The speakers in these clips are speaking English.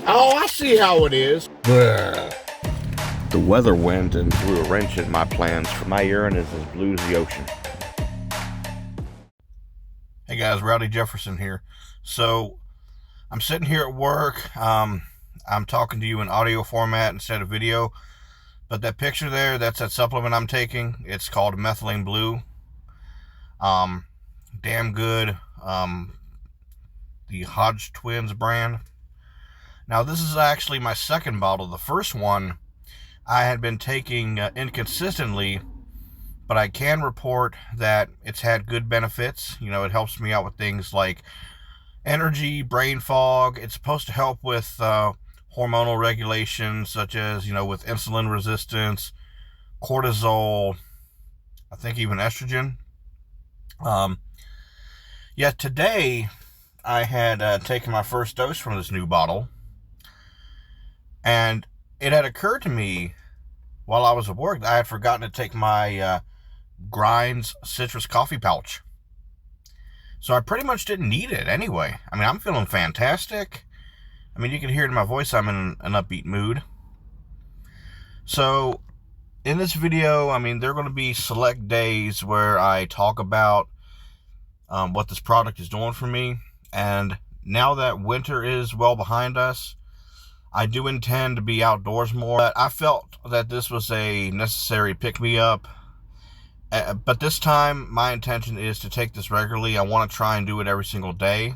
Oh, I see how it is. The weather went and blew a wrench in my plans, for my urine is as blue as the ocean. Hey guys, Rowdy Jefferson here. So I'm sitting here at work. I'm talking to you in audio format instead of video. But that picture there, that's that supplement I'm taking. It's called Methylene Blue. Damn good. The Hodge Twins brand. Now this is actually my second bottle. The first one I had been taking inconsistently, but I can report that it's had good benefits. You know, it helps me out with things like energy, brain fog. It's supposed to help with hormonal regulation, such as, you know, with insulin resistance, cortisol, I think even estrogen. Yet today I had taken my first dose from this new bottle, and it had occurred to me while I was at work that I had forgotten to take my Grinds citrus coffee pouch. So I pretty much didn't need it anyway. I mean, I'm feeling fantastic. I mean, you can hear it in my voice, I'm in an upbeat mood. So in this video, I mean, there are going to be select days where I talk about what this product is doing for me. And now that winter is well behind us, I do intend to be outdoors more. But I felt that this was a necessary pick-me-up. But this time, my intention is to take this regularly. I want to try and do it every single day.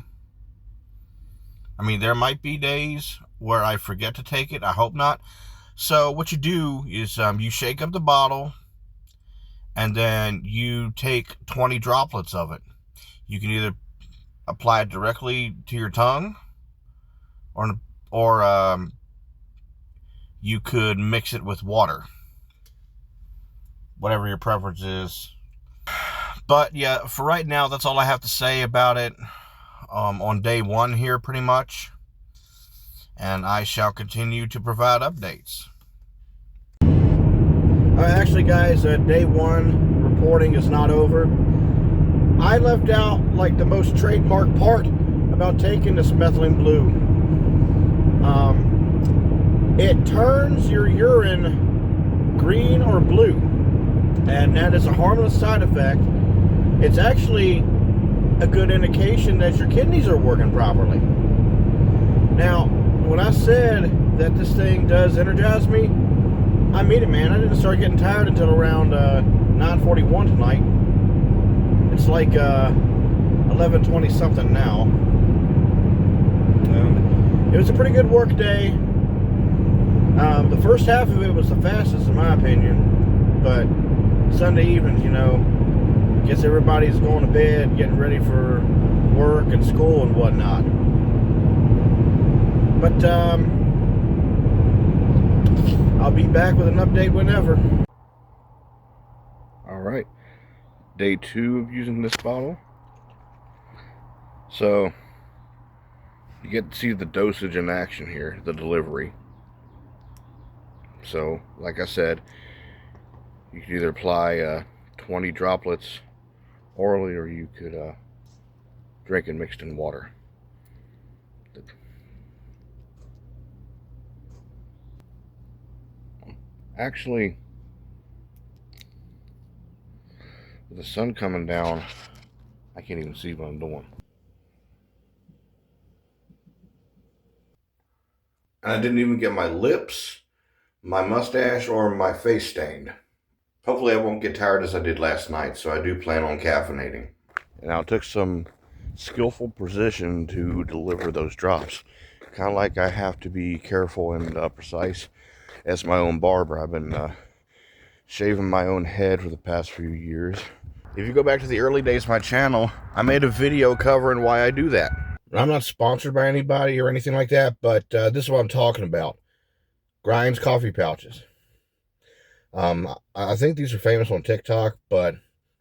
I mean, there might be days where I forget to take it. I hope not. So what you do is you shake up the bottle, and then you take 20 droplets of it. You can either apply it directly to your tongue, or you could mix it with water. Whatever your preference is. But yeah, for right now, that's all I have to say about it on day one here, pretty much. And I shall continue to provide updates. Actually, guys, day one reporting is not over. I left out like the most trademark part about taking this Methylene Blue. It turns your urine green or blue, and that is a harmless side effect. It's actually a good indication that your kidneys are working properly. Now, when I said that this thing does energize me, I mean it, man. I didn't start getting tired until around 9:41 tonight. It's like 11:20 something now. It was a pretty good work day. The first half of it was the fastest, in my opinion. But Sunday evenings, you know, guess everybody's going to bed, getting ready for work and school and whatnot. But I'll be back with an update whenever. All right, day 2 of using this bottle. So you get to see the dosage in action here, the delivery. So, like I said, you could either apply 20 droplets orally, or you could drink it mixed in water. Actually, with the sun coming down, I can't even see what I'm doing. And I didn't even get my lips, my mustache, or my face stained. Hopefully I won't get tired as I did last night, so I do plan on caffeinating. And now it took some skillful precision to deliver those drops. Kind of like I have to be careful and precise as my own barber. I've been shaving my own head for the past few years. If you go back to the early days of my channel, I made a video covering why I do that. I'm not sponsored by anybody or anything like that, but this is what I'm talking about. Grinds coffee pouches. I think these are famous on TikTok, but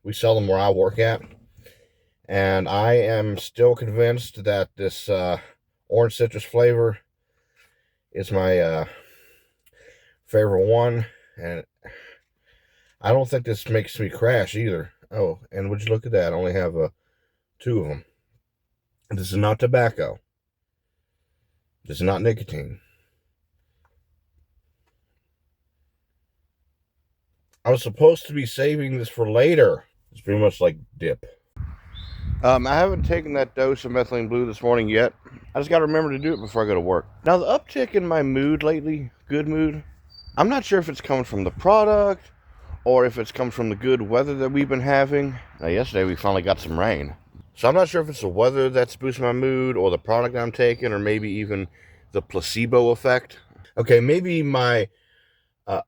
we sell them where I work at. And I am still convinced that this orange citrus flavor is my favorite one. And I don't think this makes me crash either. Oh, and would you look at that? I only have 2 of them. This is not tobacco. It's not nicotine. I was supposed to be saving this for later. It's pretty much like dip. I haven't taken that dose of Methylene Blue this morning yet. I just got to remember to do it before I go to work. Now, the uptick in my mood lately, good mood, I'm not sure if it's coming from the product or if it's come from the good weather that we've been having. Now, yesterday we finally got some rain. So I'm not sure if it's the weather that's boosting my mood or the product I'm taking or maybe even the placebo effect. Okay, maybe my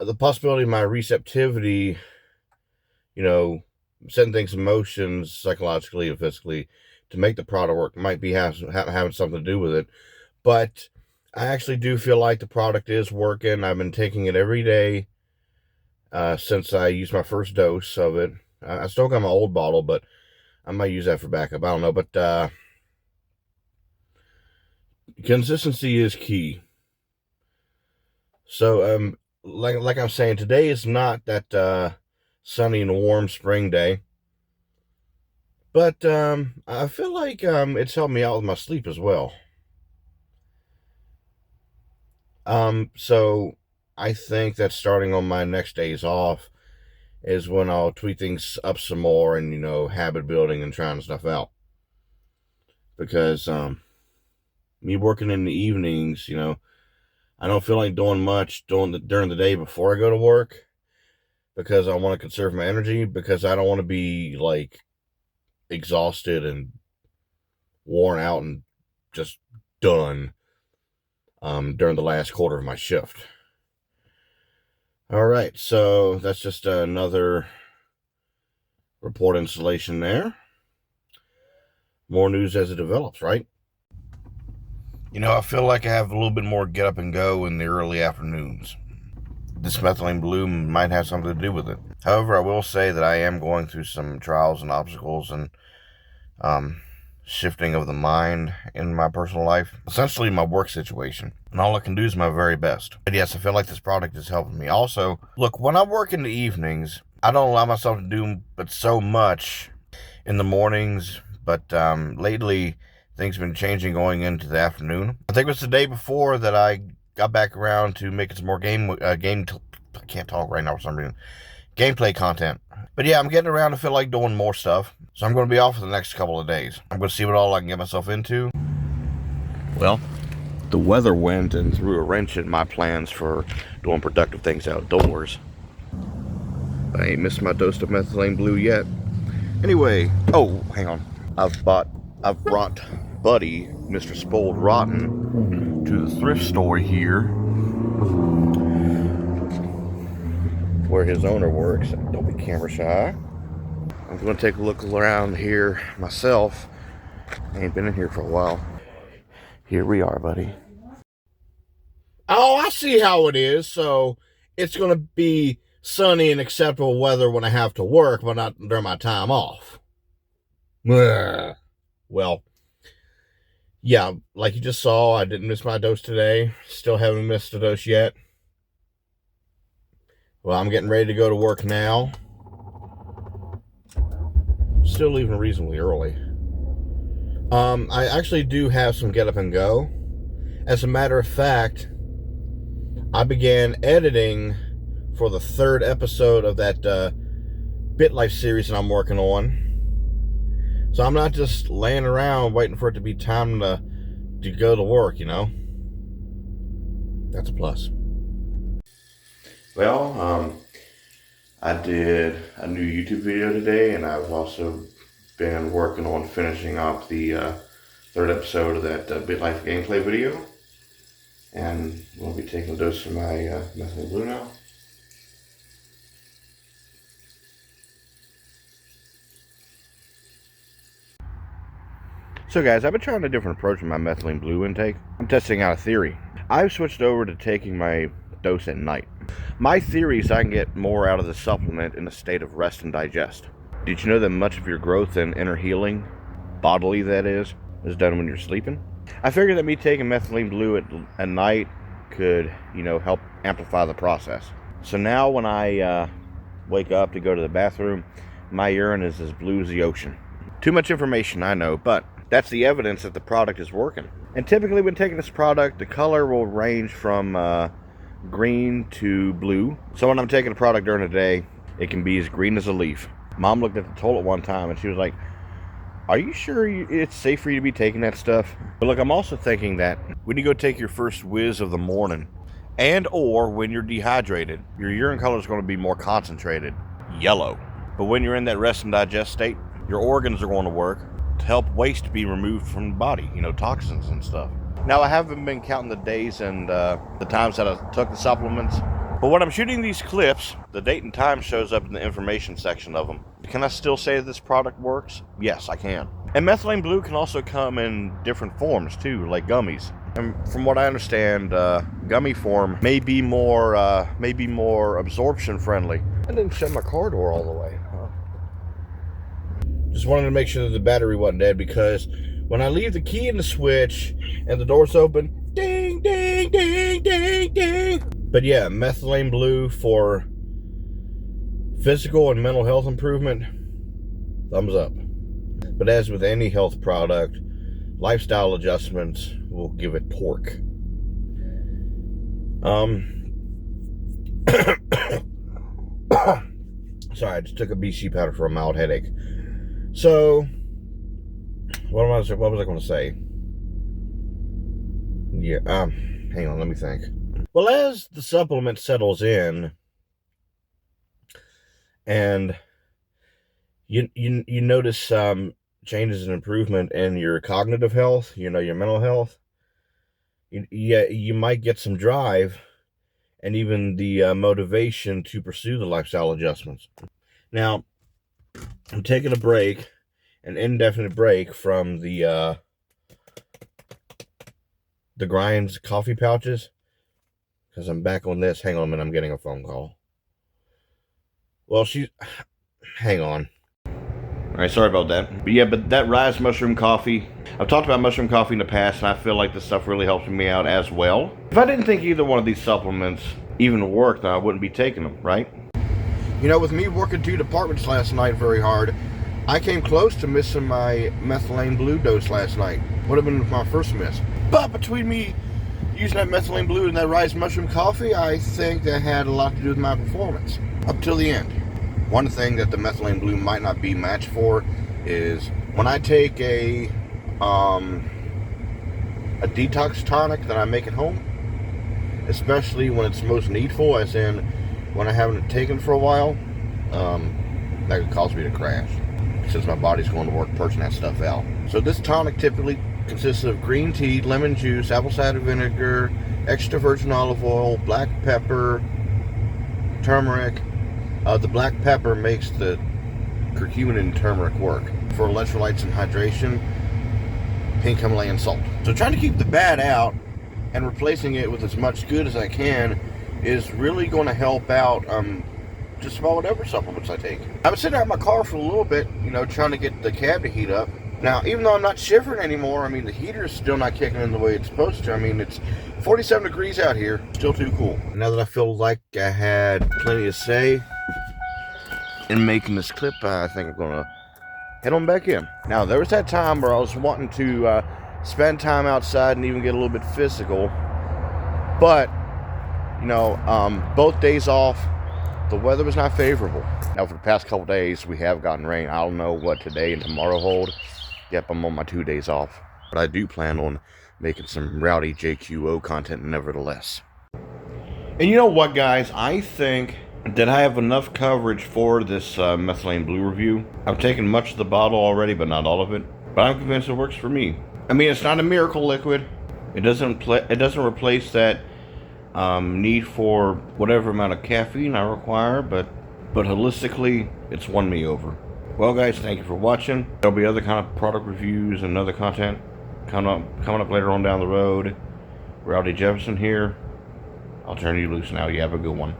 the possibility of my receptivity, setting things in motion psychologically and physically to make the product work might be having something to do with it. But I actually do feel like the product is working. I've been taking it every day since I used my first dose of it. I still got my old bottle, but I might use that for backup. I don't know, but consistency is key. So, like I'm saying, today is not that sunny and warm spring day, but I feel like it's helped me out with my sleep as well. So I think that starting on my next days off is when I'll tweak things up some more and, habit building and trying stuff out. Because me working in the evenings, I don't feel like doing much during the day before I go to work because I want to conserve my energy, because I don't want to be like exhausted and worn out and just done during the last quarter of my shift. All right, so that's just another report installation there. More news as it develops, right? I feel like I have a little bit more get up and go in the early afternoons. This Methylene Blue might have something to do with it. However, I will say that I am going through some trials and obstacles and shifting of the mind in my personal life. Essentially, my work situation. And all I can do is my very best. But yes, I feel like this product is helping me. Also, look, when I work in the evenings, I don't allow myself to do but so much in the mornings. But lately, things have been changing going into the afternoon. I think it was the day before that I got back around to making some more I can't talk right now for some reason. Gameplay content. But yeah, I'm getting around to feel like doing more stuff. So I'm going to be off for the next couple of days. I'm going to see what all I can get myself into. Well, the weather went and threw a wrench in my plans for doing productive things outdoors. I ain't missed my dose of Methylene Blue yet. Anyway, oh, hang on. I've brought Buddy, Mr. Spoiled Rotten, to the thrift store here where his owner works. Don't be camera shy. I'm going to take a look around here myself. I ain't been in here for a while. Here we are, buddy. Oh, I see how it is. So it's going to be sunny and acceptable weather when I have to work, but not during my time off. Well, yeah, like you just saw, I didn't miss my dose today. Still haven't missed a dose yet. Well, I'm getting ready to go to work now. Still leaving reasonably early. I actually do have some get up and go. As a matter of fact, I began editing for the 3rd episode of that BitLife series that I'm working on. So I'm not just laying around waiting for it to be time to go to work, That's a plus. Well, I did a new YouTube video today, and I've also been working on finishing up the 3rd episode of that BitLife gameplay video. And we'll be taking a dose of my Methylene Blue now. So guys, I've been trying a different approach with my Methylene Blue intake. I'm testing out a theory. I've switched over to taking my dose at night. My theory is I can get more out of the supplement in a state of rest and digest. Did you know that much of your growth and inner healing, bodily that is done when you're sleeping? I figured that me taking Methylene Blue at night could, help amplify the process. So now when I wake up to go to the bathroom, my urine is as blue as the ocean. Too much information, I know, but that's the evidence that the product is working. And typically when taking this product, the color will range from green to blue. So when I'm taking a product during the day, it can be as green as a leaf. Mom looked at the toilet one time and she was like, are you sure it's safe for you to be taking that stuff? But look, I'm also thinking that when you go take your first whiz of the morning, and or when you're dehydrated, your urine color is going to be more concentrated, yellow. But when you're in that rest and digest state, your organs are going to work to help waste be removed from the body, you know, toxins and stuff. Now, I haven't been counting the days and the times that I took the supplements, but when I'm shooting these clips, the date and time shows up in the information section of them. Can I still say that this product works? Yes, I can. And Methylene Blue can also come in different forms too, like gummies. And from what I understand, gummy form may be more absorption friendly. I didn't shut my car door all the way. Just wanted to make sure that the battery wasn't dead, because when I leave the key in the switch and the door's open, ding, ding, ding, ding, ding. But yeah, Methylene Blue for physical and mental health improvement, thumbs up. But as with any health product, lifestyle adjustments will give it torque. Sorry, I just took a BC powder for a mild headache. So, what was I going to say? Yeah, hang on, let me think. Well, as the supplement settles in, and you notice changes and improvement in your cognitive health, you know, your mental health, you might get some drive and even the motivation to pursue the lifestyle adjustments. Now, I'm taking a break, an indefinite break from the Grinds coffee pouches, because I'm back on this. Hang on a minute, I'm getting a phone call. Well, hang on. All right, sorry about that. But yeah, but that Rise Mushroom Coffee, I've talked about mushroom coffee in the past, and I feel like this stuff really helps me out as well. If I didn't think either one of these supplements even worked, then I wouldn't be taking them, right? You know, with me working 2 departments last night very hard, I came close to missing my Methylene Blue dose last night. Would have been my first miss. But between me using that Methylene Blue and that Rise Mushroom Coffee, I think that had a lot to do with my performance up till the end. One thing that the Methylene Blue might not be matched for is when I take a detox tonic that I make at home, especially when it's most needful, as in when I haven't taken for a while, that could cause me to crash, since my body's going to work purging that stuff out. So this tonic typically consists of green tea, lemon juice, apple cider vinegar, extra virgin olive oil, black pepper, turmeric. The black pepper makes the curcumin and turmeric work. For electrolytes and hydration, pink Himalayan salt. So trying to keep the bad out and replacing it with as much good as I can is really going to help out just about whatever supplements I take. I've been sitting out in my car for a little bit, you know, trying to get the cab to heat up. Now, even though I'm not shivering anymore, I mean, the heater's still not kicking in the way it's supposed to. I mean, it's 47 degrees out here, still too cool. Now that I feel like I had plenty to say in making this clip, I think I'm gonna head on back in. Now, there was that time where I was wanting to spend time outside and even get a little bit physical, but, you know, both days off, the weather was not favorable. Now, for the past couple days, we have gotten rain. I don't know what today and tomorrow hold. Yep, I'm on my 2 days off. But I do plan on making some rowdy JQO content nevertheless. And you know what, guys? I think that I have enough coverage for this Methylene Blue review. I've taken much of the bottle already, but not all of it. But I'm convinced it works for me. I mean, it's not a miracle liquid. It doesn't replace that need for whatever amount of caffeine I require, but holistically, it's won me over. Well, guys, thank you for watching. There'll be other kind of product reviews and other content coming up later on down the road. Rowdy Jefferson here. I'll turn you loose now. You have a good one.